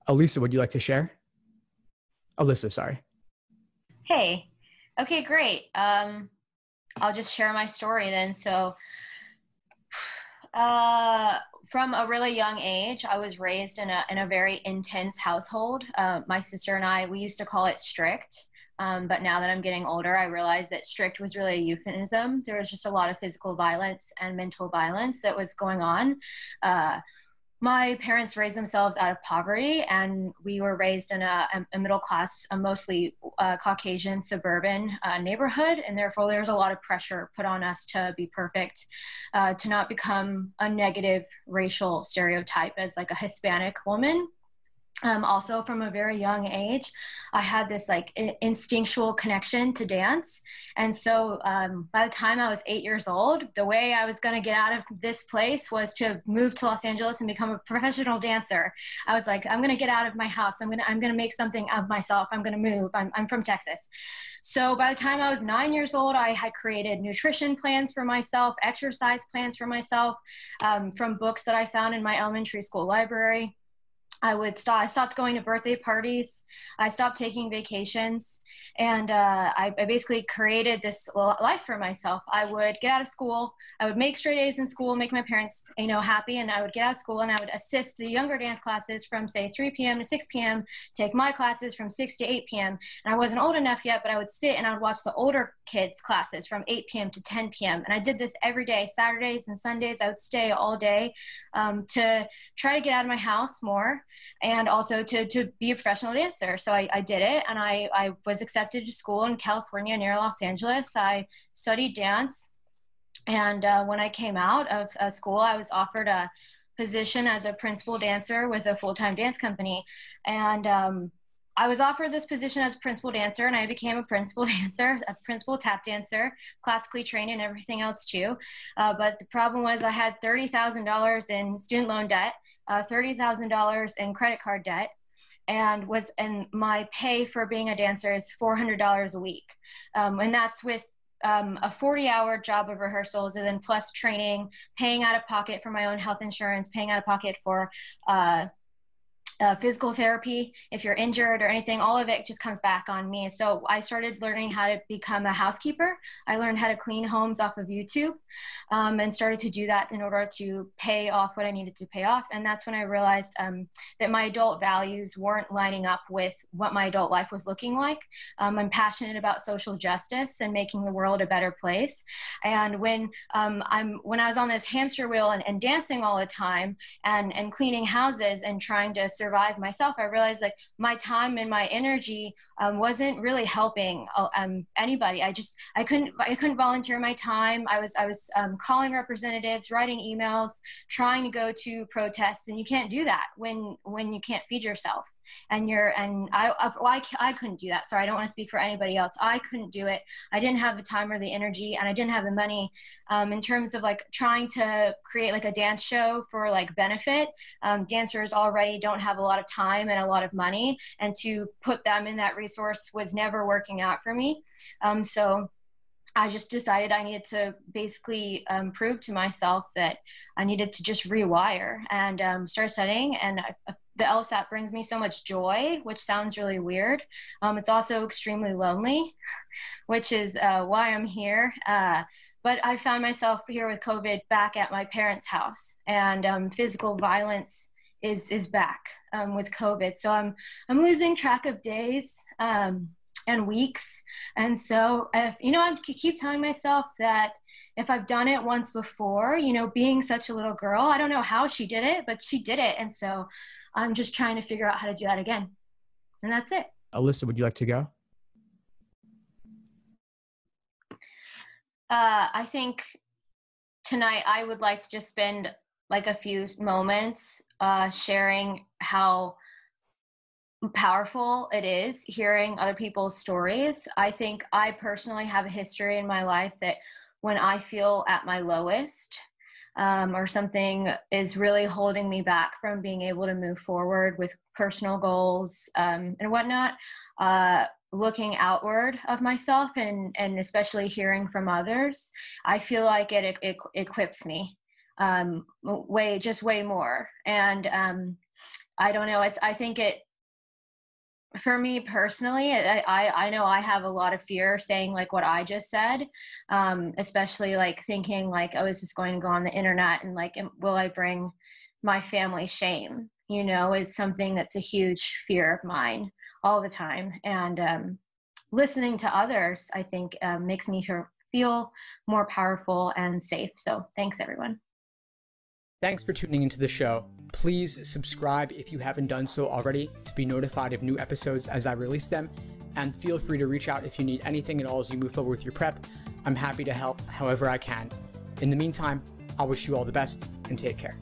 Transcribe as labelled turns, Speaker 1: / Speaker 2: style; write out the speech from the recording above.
Speaker 1: Elisa, would you like to share? Alyssa, sorry.
Speaker 2: Hey, okay, great. I'll just share my story then. So, from a really young age, I was raised in a very intense household. My sister and I, we used to call it strict. But now that I'm getting older, I realize that strict was really a euphemism. There was just a lot of physical violence and mental violence that was going on. My parents raised themselves out of poverty, and we were raised in a middle class, a mostly Caucasian suburban neighborhood, and therefore there's a lot of pressure put on us to be perfect, to not become a negative racial stereotype as like a Hispanic woman. Also from a very young age, I had this like instinctual connection to dance. And so by the time I was 8 years old, the way I was going to get out of this place was to move to Los Angeles and become a professional dancer. I was like, I'm going to get out of my house. I'm going to make something of myself. I'm going to move. I'm from Texas. So by the time I was 9 years old, I had created nutrition plans for myself, exercise plans for myself, from books that I found in my elementary school library. I stopped going to birthday parties. I stopped taking vacations. And I basically created this life for myself. I would get out of school. I would make straight A's in school, make my parents, happy. And I would get out of school and I would assist the younger dance classes from say 3 p.m. to 6 p.m., take my classes from 6 to 8 p.m. And I wasn't old enough yet, but I would sit and I would watch the older kids' classes from 8 p.m. to 10 p.m. And I did this every day, Saturdays and Sundays. I would stay all day to try to get out of my house more, and also to be a professional dancer. So I did it, and I was accepted to school in California near Los Angeles. I studied dance, and when I came out of school, I was offered a position as a principal dancer with a full-time dance company. And I was offered this position as a principal dancer, and I became a principal dancer, a principal tap dancer, classically trained and everything else too. But the problem was I had $30,000 in student loan debt, $30,000 in credit card debt, and my pay for being a dancer is $400 a week. And that's with a 40-hour job of rehearsals, and then plus training, paying out of pocket for my own health insurance, paying out of pocket for physical therapy. If you're injured or anything, all of it just comes back on me. So I started learning how to become a housekeeper. I learned how to clean homes off of YouTube, and started to do that in order to pay off what I needed to pay off. And that's when I realized that my adult values weren't lining up with what my adult life was looking like. I'm passionate about social justice and making the world a better place. And when I was on this hamster wheel and dancing all the time and cleaning houses and trying to survive myself, I realized like my time and my energy wasn't really helping anybody. I couldn't volunteer my time. I was calling representatives, writing emails, trying to go to protests, and you can't do that when you can't feed yourself. I couldn't do that. Sorry, I don't want to speak for anybody else. I couldn't do it. I didn't have the time or the energy, and I didn't have the money. In terms of like trying to create like a dance show for like benefit, dancers already don't have a lot of time and a lot of money, and to put them in that resource was never working out for me. So I just decided I needed to basically prove to myself that I needed to just rewire, and start studying. And the LSAT brings me so much joy, which sounds really weird. It's also extremely lonely, which is why I'm here. But I found myself here with COVID back at my parents' house, and physical violence is back with COVID. So I'm losing track of days and weeks. And so I keep telling myself that if I've done it once before, being such a little girl, I don't know how she did it, but she did it. And so I'm just trying to figure out how to do that again. And that's it.
Speaker 1: Alyssa, would you like to go?
Speaker 2: I think tonight I would like to just spend like a few moments sharing how powerful it is hearing other people's stories. I think I personally have a history in my life that when I feel at my lowest, or something is really holding me back from being able to move forward with personal goals and whatnot, looking outward of myself and especially hearing from others, I feel like it equips me way more. And I don't know. I think for me personally, I know I have a lot of fear saying like what I just said, especially like thinking like, oh, is this going to go on the internet, and like, will I bring my family shame? You know, is something that's a huge fear of mine all the time. And listening to others, I think, makes me feel more powerful and safe. So thanks, everyone.
Speaker 1: Thanks for tuning into the show. Please subscribe if you haven't done so already to be notified of new episodes as I release them. And feel free to reach out if you need anything at all as you move forward with your prep. I'm happy to help however I can. In the meantime, I'll wish you all the best and take care.